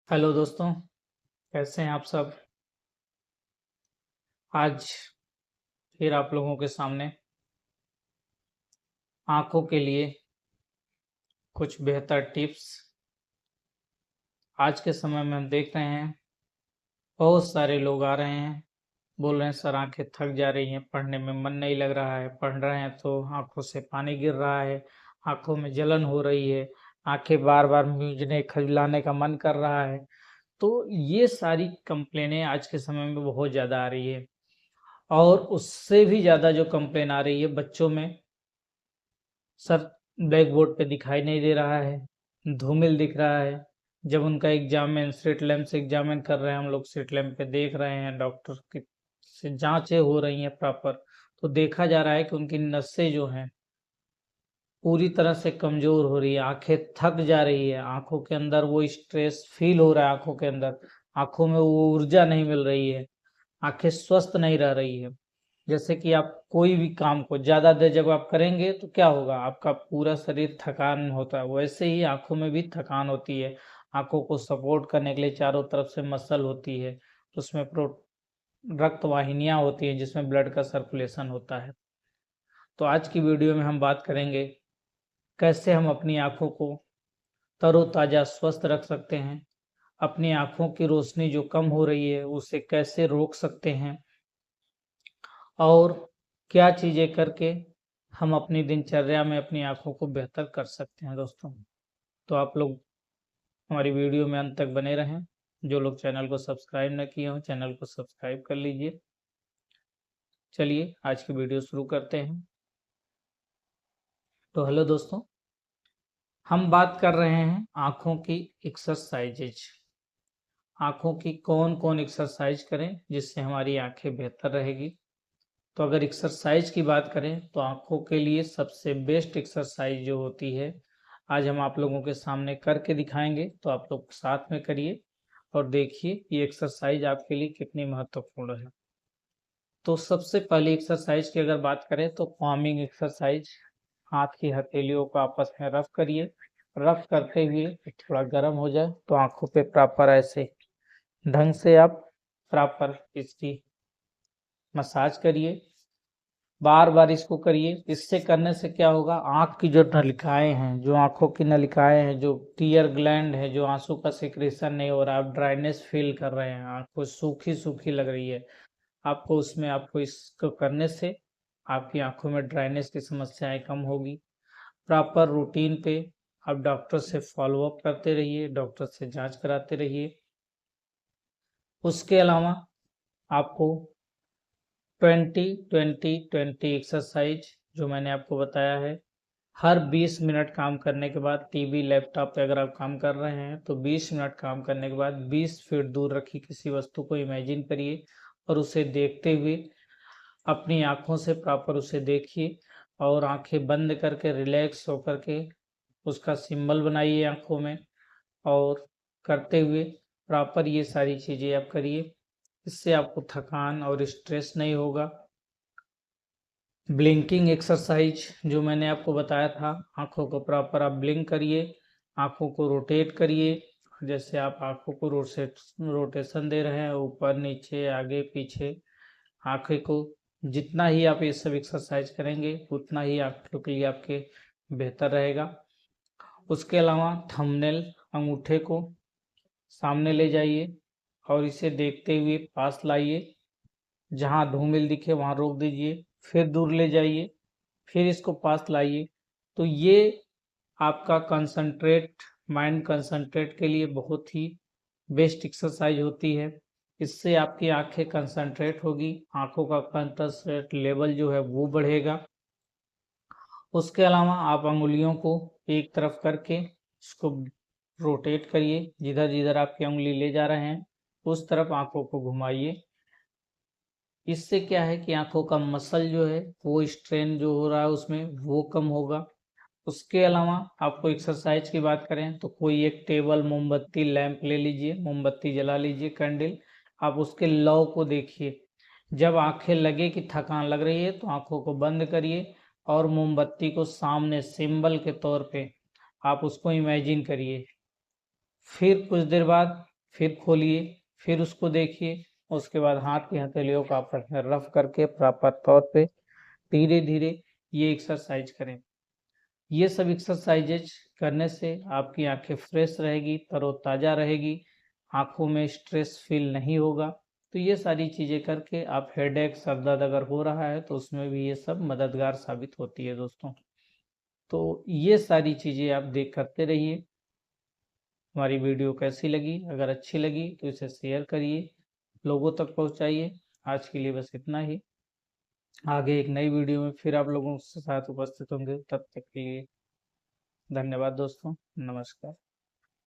Hello दोस्तों, कैसे हैं आप सब। आज फिर आप लोगों के सामने आंखों के लिए कुछ बेहतर टिप्स। आज के समय में हम देख रहे हैं बहुत सारे लोग आ रहे हैं, बोल रहे हैं सर आंखें थक जा रही हैं, पढ़ने में मन नहीं लग रहा है, पढ़ रहे हैं तो आंखों से पानी गिर रहा है, आंखों में जलन हो रही है, आंखें बार बार मूंझने खजुलाने का मन कर रहा है। तो ये सारी कंप्लेनें आज के समय में बहुत ज़्यादा आ रही है। और उससे भी ज़्यादा जो कंप्लेन आ रही है बच्चों में, सर ब्लैक बोर्ड पे दिखाई नहीं दे रहा है, धूमिल दिख रहा है। जब उनका एग्जामिन स्ट्रीट लैंप से एग्जामिन कर रहे हैं, हम लोग स्ट्रीट लैंप पे देख रहे हैं, डॉक्टर की से जांचें हो रही हैं प्रॉपर, तो देखा जा रहा है कि उनकी नसें जो हैं पूरी तरह से कमजोर हो रही है, आंखें थक जा रही है, आंखों के अंदर वो स्ट्रेस फील हो रहा है, आंखों के अंदर आंखों में वो ऊर्जा नहीं मिल रही है, आंखें स्वस्थ नहीं रह रही है। जैसे कि आप कोई भी काम को ज्यादा देर जब आप करेंगे तो क्या होगा, आपका पूरा शरीर थकान होता है, वैसे ही आंखों में भी थकान होती है। आंखों को सपोर्ट करने के लिए चारों तरफ से मसल होती है, उसमें रक्त वाहिनियां होती हैं जिसमें ब्लड का सर्कुलेशन होता है। तो आज की वीडियो में हम बात करेंगे कैसे हम अपनी आंखों को तरोताजा स्वस्थ रख सकते हैं, अपनी आंखों की रोशनी जो कम हो रही है उसे कैसे रोक सकते हैं, और क्या चीजें करके हम अपनी दिनचर्या में अपनी आंखों को बेहतर कर सकते हैं। दोस्तों, तो आप लोग हमारी वीडियो में अंत तक बने रहें। जो लोग चैनल को सब्सक्राइब न किए हों, चैनल को सब्सक्राइब कर लीजिए। चलिए आज की वीडियो शुरू करते हैं। तो हेलो दोस्तों, हम बात कर रहे हैं आंखों की एक्सरसाइजेज। आंखों की कौन कौन एक्सरसाइज करें जिससे हमारी आंखें बेहतर रहेगी। तो अगर एक्सरसाइज की बात करें तो आंखों के लिए सबसे बेस्ट एक्सरसाइज जो होती है, आज हम आप लोगों के सामने करके दिखाएंगे, तो आप लोग साथ में करिए और देखिए ये एक्सरसाइज आपके लिए कितनी महत्वपूर्ण है। तो सबसे पहली एक्सरसाइज की अगर बात करें तो पामिंग एक्सरसाइज। हाथ की हथेलियों को आपस में रफ करिए, रफ करते हुए थोड़ा गर्म हो जाए तो आंखों पे प्रॉपर ऐसे ढंग से आप प्रॉपर इसकी मसाज करिए, बार बार इसको करिए। इससे करने से क्या होगा, आंख की जो नलिकाएं हैं, जो आंखों की नलिकाएं हैं, जो टीयर ग्लैंड है, जो आंसू का सिक्रेशन नहीं हो रहा, आप ड्राइनेस फील कर रहे हैं, आंखों सूखी सूखी लग रही है, आपको इसको करने से आपकी आंखों में ड्राइनेस की समस्याएं कम होगी। प्रॉपर रूटीन पे आप डॉक्टर से फॉलो अप करते रहिए, डॉक्टर से जांच कराते रहिए। उसके अलावा आपको 20-20-20 एक्सरसाइज जो मैंने आपको बताया है, हर 20 मिनट काम करने के बाद, टीवी लैपटॉप पे अगर आप काम कर रहे हैं तो 20 मिनट काम करने के बाद 20 फीट दूर रखी किसी वस्तु को इमेजिन करिए और उसे देखते हुए अपनी आंखों से प्रॉपर उसे देखिए और आंखें बंद करके रिलैक्स होकर के उसका सिंबल बनाइए आंखों में, और करते हुए प्रॉपर ये सारी चीजें आप करिए। इससे आपको थकान और स्ट्रेस नहीं होगा। ब्लिंकिंग एक्सरसाइज जो मैंने आपको बताया था, आंखों को प्रॉपर आप ब्लिंक करिए, आंखों को रोटेट करिए, जैसे आप आंखों को रोटेशन दे रहे हैं ऊपर नीचे आगे पीछे, आंखें को जितना ही आप ये सब एक्सरसाइज करेंगे उतना ही आंखों के लिए आपके बेहतर रहेगा। उसके अलावा थंबनेल, अंगूठे को सामने ले जाइए और इसे देखते हुए पास लाइए, जहां धूमिल दिखे वहां रोक दीजिए, फिर दूर ले जाइए, फिर इसको पास लाइए। तो ये आपका कंसंट्रेट, माइंड कंसंट्रेट के लिए बहुत ही बेस्ट एक्सरसाइज होती है। इससे आपकी आंखें कंसंट्रेट होगी, आंखों का कंसंट्रेट लेवल जो है वो बढ़ेगा। उसके अलावा आप अंगुलियों को एक तरफ करके इसको रोटेट करिए, जिधर जिधर आपकी उंगली ले जा रहे हैं उस तरफ आंखों को घुमाइए। इससे क्या है कि आंखों का मसल जो है वो स्ट्रेन जो हो रहा है उसमें वो कम होगा। उसके अलावा आपको एक्सरसाइज की बात करें तो कोई एक टेबल, मोमबत्ती, लैंप ले लीजिए, मोमबत्ती जला लीजिए, कैंडल, आप उसके लौ को देखिए। जब आंखें लगे कि थकान लग रही है तो आंखों को बंद करिए और मोमबत्ती को सामने सिंबल के तौर पे आप उसको इमेजिन करिए। फिर कुछ देर बाद फिर खोलिए, फिर उसको देखिए। उसके बाद हाथ की हथेलियों का आपस में रफ करके प्रॉपर तौर पे धीरे धीरे ये एक्सरसाइज करें। ये सब एक्सरसाइजेज करने से आपकी आंखें फ्रेश रहेगी, तरोताजा रहेगी, आंखों में स्ट्रेस फील नहीं होगा। तो ये सारी चीजें करके आप हेडेक, सर दर्द अगर हो रहा है तो उसमें भी ये सब मददगार साबित होती है दोस्तों। तो ये सारी चीजें आप देख करते रहिए। हमारी वीडियो कैसी लगी? अगर अच्छी लगी तो इसे शेयर करिए, लोगों तक पहुंचाइए। आज के लिए बस इतना ही। आगे एक नई वीडियो में फिर आप लोगों के साथ उपस्थित होंगे। तब तक के लिए धन्यवाद दोस्तों, नमस्कार।